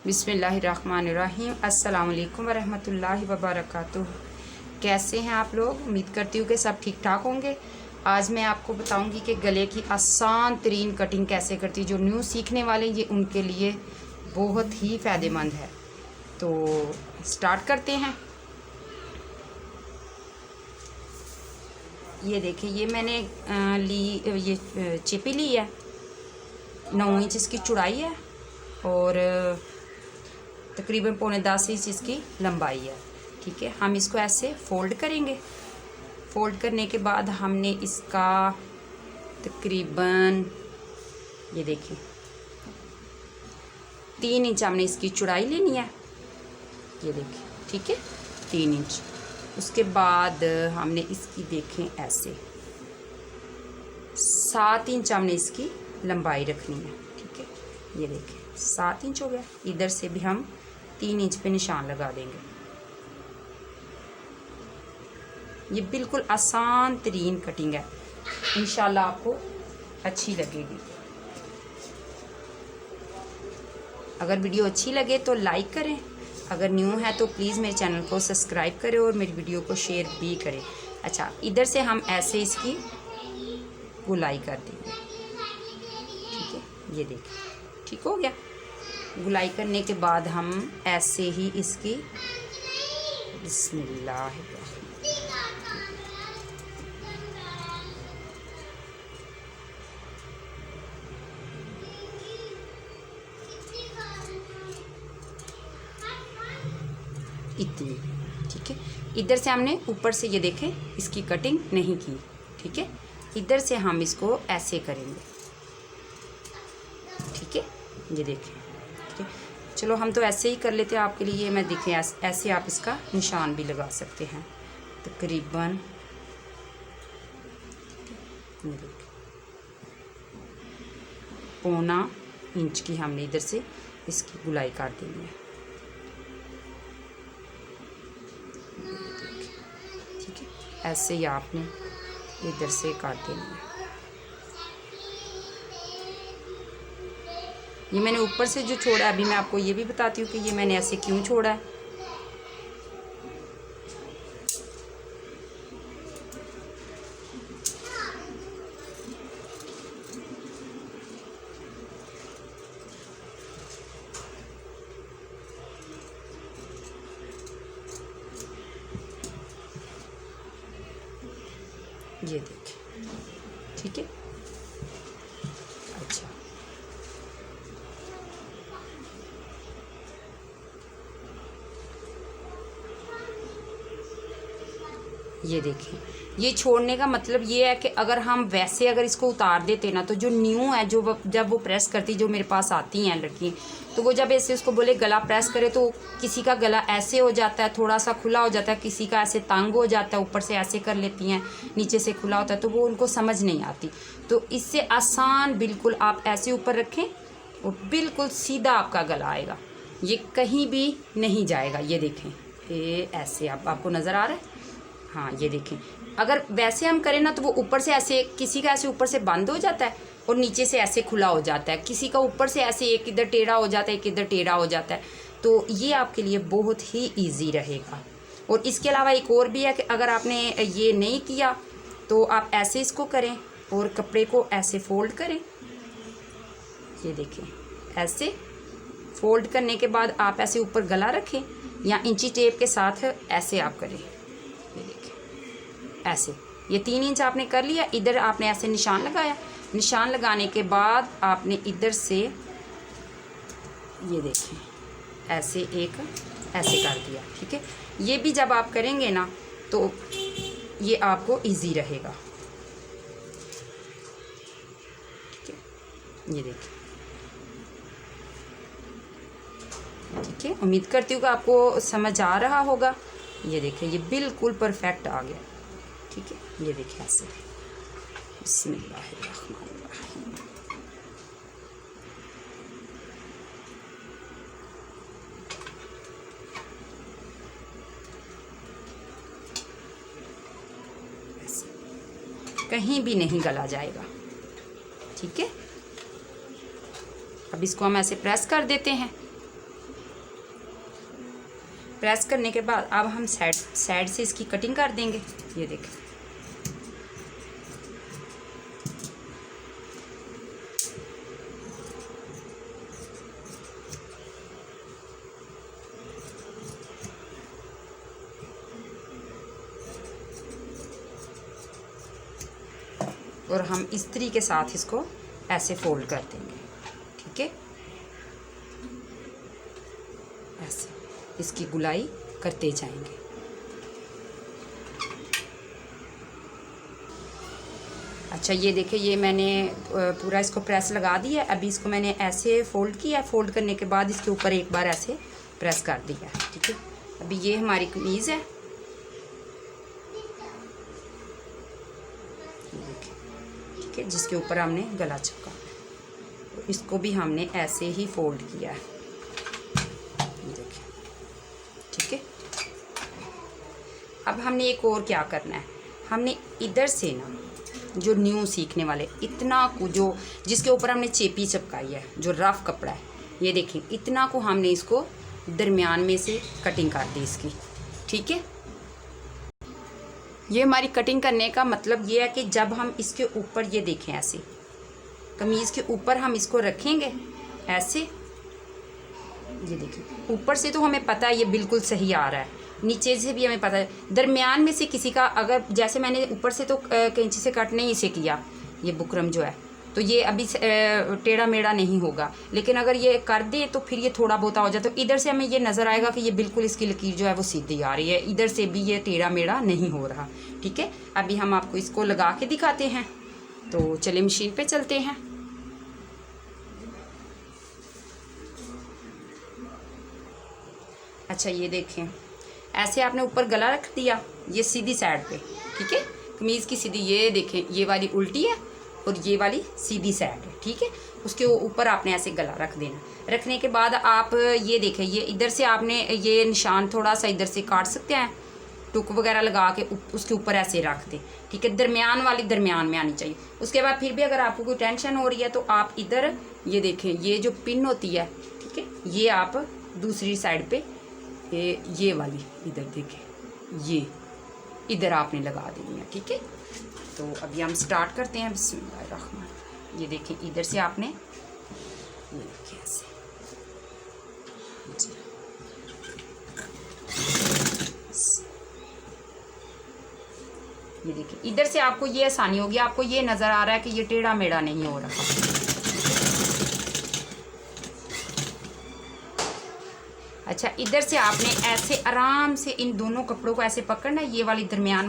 बिस्मिल्लाहिर्रहमानिर्रहीम। अस्सलाम वालेकुम वरहमतुल्लाहि वबरकातुह। कैसे हैं आप लोग? उम्मीद करती हूँ कि सब ठीक ठाक होंगे। आज मैं आपको बताऊंगी कि गले की आसान तरीन कटिंग कैसे करती, जो न्यू सीखने वाले ये उनके लिए बहुत ही फ़ायदेमंद है। तो स्टार्ट करते हैं। ये देखिए, ये मैंने ये चिपी ली है, 9 इंच इसकी चौड़ाई है और तकरीबन 9.25 इंच इसकी लंबाई है। ठीक है, हम इसको ऐसे फोल्ड करेंगे। फोल्ड करने के बाद हमने इसका तकरीबन, ये देखिए, 3 इंच हमने इसकी चौड़ाई लेनी है। ये देखिए, ठीक है, 3 इंच। उसके बाद हमने इसकी देखें ऐसे 7 इंच हमने इसकी लंबाई रखनी है। ठीक है, ये देखिए 7 इंच हो गया। इधर से भी हम 3 इंच पे निशान लगा देंगे। ये बिल्कुल आसान तरीन कटिंग है, इंशाल्लाह आपको अच्छी लगेगी। अगर वीडियो अच्छी लगे तो लाइक करें, अगर न्यू है तो प्लीज़ मेरे चैनल को सब्सक्राइब करें और मेरी वीडियो को शेयर भी करें। अच्छा, इधर से हम ऐसे इसकी गुलाई कर देंगे। ठीक है, ये देखिए, ठीक हो गया। गुलाई करने के बाद हम ऐसे ही इसकी बिस्मिल्लाह इतनी। ठीक है, इधर से हमने ऊपर से ये देखें इसकी कटिंग नहीं की। ठीक है, इधर से हम इसको ऐसे करेंगे। ठीक है, ये देखें। ठीक है, चलो हम तो ऐसे ही कर लेते हैं आपके लिए। मैं देखें ऐसे आप इसका निशान भी लगा सकते हैं। तकरीबन 1.25 इंच की हमने इधर से इसकी गुलाई काट देनी है। ठीक है, ऐसे ही आपने इधर से काट देनी है। ये मैंने ऊपर से जो छोड़ा है, अभी मैं आपको ये भी बताती हूँ कि ये मैंने ऐसे क्यों छोड़ा है। ये देखिए, ठीक है। अच्छा, ये देखिए, ये छोड़ने का मतलब ये है कि अगर हम वैसे अगर इसको उतार देते ना, तो जो न्यू है, जो जब वो प्रेस करती, जो मेरे पास आती हैं लड़की, तो वो जब ऐसे उसको बोले गला प्रेस करे, तो किसी का गला ऐसे हो जाता है, थोड़ा सा खुला हो जाता है, किसी का ऐसे तंग हो जाता है, ऊपर से ऐसे कर लेती हैं, नीचे से खुला होता है, तो वो उनको समझ नहीं आती। तो इससे आसान बिल्कुल आप ऐसे ऊपर रखें और बिल्कुल सीधा आपका गला आएगा, ये कहीं भी नहीं जाएगा। ये देखें, ये ऐसे आपको नज़र आ रहा है? हाँ, ये देखें। अगर वैसे हम करें ना, तो वो ऊपर से ऐसे, किसी का ऐसे ऊपर से बंद हो जाता है और नीचे से ऐसे खुला हो जाता है, किसी का ऊपर से ऐसे एक इधर टेढ़ा हो जाता है, एक इधर टेढ़ा हो जाता है। तो ये आपके लिए बहुत ही इजी रहेगा। और इसके अलावा एक और भी है कि अगर आपने ये नहीं किया तो आप ऐसे इसको करें और कपड़े को ऐसे फोल्ड करें। ये देखें, ऐसे फोल्ड करने के बाद आप ऐसे ऊपर गला रखें या इंची टेप के साथ ऐसे आप करें। ये देखिए, ऐसे ये 3 इंच आपने कर लिया। इधर आपने ऐसे निशान लगाया। निशान लगाने के बाद आपने इधर से, ये देखें, ऐसे एक ऐसे कर दिया। ठीक है, ये भी जब आप करेंगे ना, तो ये आपको इजी रहेगा। ठीक है, ये देखिए, ठीक है। उम्मीद करती हूँ कि आपको समझ आ रहा होगा। ये देखिए, ये बिल्कुल परफेक्ट आ गया। ठीक है, ये देखिए ऐसे। बिस्मिल्लाहिर्रहमानिर्रहीम। कहीं भी नहीं गला जाएगा। ठीक है, अब इसको हम ऐसे प्रेस कर देते हैं। प्रेस करने के बाद अब हम साइड से इसकी कटिंग कर देंगे। ये देखें, और हम इस्त्री के साथ इसको ऐसे फोल्ड कर देंगे। ठीक है, ऐसे इसकी गुलाई करते जाएंगे। अच्छा, ये देखिए, ये मैंने पूरा इसको प्रेस लगा दिया। अभी इसको मैंने ऐसे फोल्ड किया। फोल्ड करने के बाद इसके ऊपर एक बार ऐसे प्रेस कर दिया। ठीक है, अभी ये हमारी कमीज़ है। ठीक है, जिसके ऊपर हमने गला चिपका, इसको भी हमने ऐसे ही फोल्ड किया है। देखिए, ठीक है। अब हमने एक और क्या करना है, हमने इधर से ना जो न्यू सीखने वाले इतना को जो जिसके ऊपर हमने चेपी चिपकाई है, जो रफ कपड़ा है, ये देखिए, इतना को हमने इसको दरमियान में से कटिंग कर दी इसकी। ठीक है, ये हमारी कटिंग करने का मतलब ये है कि जब हम इसके ऊपर ये देखें ऐसे कमीज़ के ऊपर हम इसको रखेंगे ऐसे, ये देखिए, ऊपर से तो हमें पता है ये बिल्कुल सही आ रहा है, नीचे से भी हमें पता है। दरमियान में से किसी का अगर, जैसे मैंने ऊपर से तो कैंची से कट नहीं इसे किया, ये बुकरम जो है, तो ये अभी टेढ़ा मेढ़ा नहीं होगा। लेकिन अगर ये कर दें तो फिर ये थोड़ा बहुत हो जाए, तो इधर से हमें ये नज़र आएगा कि ये बिल्कुल इसकी लकीर जो है वो सीधी आ रही है, इधर से भी ये टेढ़ा मेढ़ा नहीं हो रहा। ठीक है, अभी हम आपको इसको लगा के दिखाते हैं। तो चलिए मशीन पे चलते हैं। अच्छा, ये देखें, ऐसे आपने ऊपर गला रख दिया, ये सीधी साइड पे। ठीक है, कमीज़ की सीधी, ये देखें, ये वाली उल्टी है और ये वाली सीधी साइड है। ठीक है, उसके ऊपर आपने ऐसे गला रख देना। रखने के बाद आप ये देखें, ये इधर से आपने ये निशान थोड़ा सा इधर से काट सकते हैं, टुक वगैरह लगा के उसके ऊपर ऐसे रख दें। ठीक है, दरमियान वाली दरमियान में आनी चाहिए। उसके बाद फिर भी अगर आपको कोई टेंशन हो रही है तो आप इधर ये देखें, ये जो पिन होती है, ठीक है, ये आप दूसरी साइड पे ये वाली इधर देखें, ये इधर आपने लगा देनी है। ठीक है, तो अभी हम स्टार्ट करते हैं। बिस्मिल्लाहिर्रहमान। ये देखें, इधर से आपने ये देखें ऐसे, ये देखिए, इधर से आपको ये आसानी होगी, आपको ये नज़र आ रहा है कि ये टेढ़ा मेढ़ा नहीं हो रहा। अच्छा, इधर से आपने ऐसे आराम से इन दोनों कपड़ों को ऐसे पकड़ना है, ये वाली दरमियान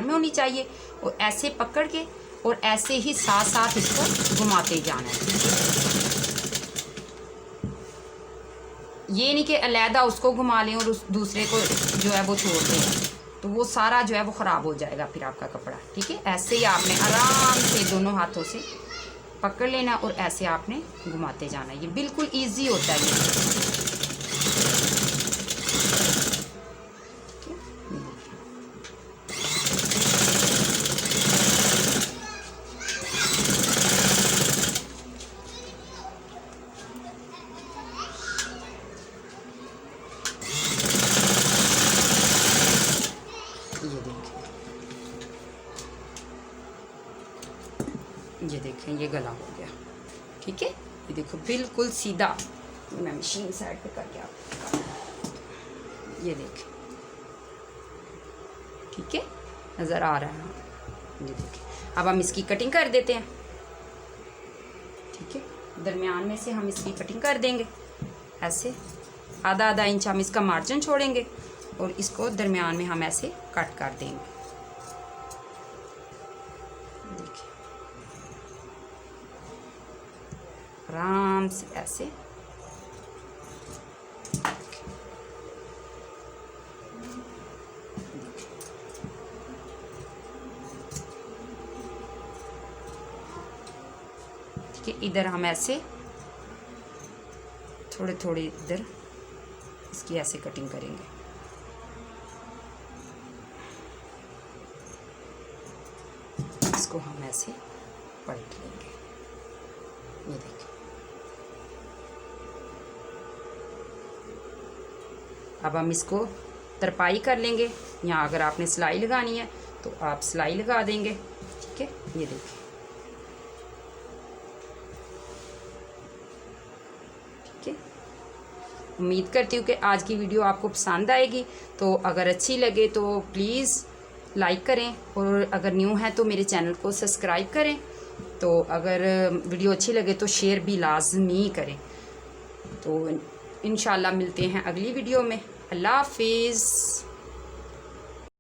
में होनी चाहिए, और ऐसे पकड़ के और ऐसे ही साथ साथ इसको घुमाते जाना है। ये नहीं कि अलहदा उसको घुमा लें और उस दूसरे को जो है वो छोड़ दें, तो वो सारा जो है वो ख़राब हो जाएगा फिर आपका कपड़ा। ठीक है, ऐसे ही आपने आराम से दोनों हाथों से पकड़ लेना और ऐसे आपने घुमाते जाना। ये बिल्कुल ईजी होता है ये। ये देखें, ये गला हो गया। ठीक है, ये देखो बिल्कुल सीधा। मैं मशीन साइड पे करके आपको, ये देखें, ठीक है, नज़र आ रहा है। ये देखें, अब हम इसकी कटिंग कर देते हैं। ठीक है, दरमियान में से हम इसकी कटिंग कर देंगे ऐसे, आधा आधा इंच हम इसका मार्जिन छोड़ेंगे और इसको दरमियान में हम ऐसे कट कर देंगे। देखिए, आराम से ऐसे। ठीक है, इधर हम ऐसे थोड़े थोड़े इधर इसकी ऐसे कटिंग करेंगे। इसको हम ऐसे पलट लेंगे। ये देखिए, अब हम इसको तरपाई कर लेंगे। यहाँ अगर आपने सिलाई लगानी है तो आप सिलाई लगा देंगे। ठीक है, ये देखिए। ठीक है, उम्मीद करती हूँ कि आज की वीडियो आपको पसंद आएगी। तो अगर अच्छी लगे तो प्लीज़ लाइक करें, और अगर न्यू है तो मेरे चैनल को सब्सक्राइब करें। तो अगर वीडियो अच्छी लगे तो शेयर भी लाजमी करें। तो इंशाल्लाह मिलते हैं अगली वीडियो में। अल्लाह हाफिज़।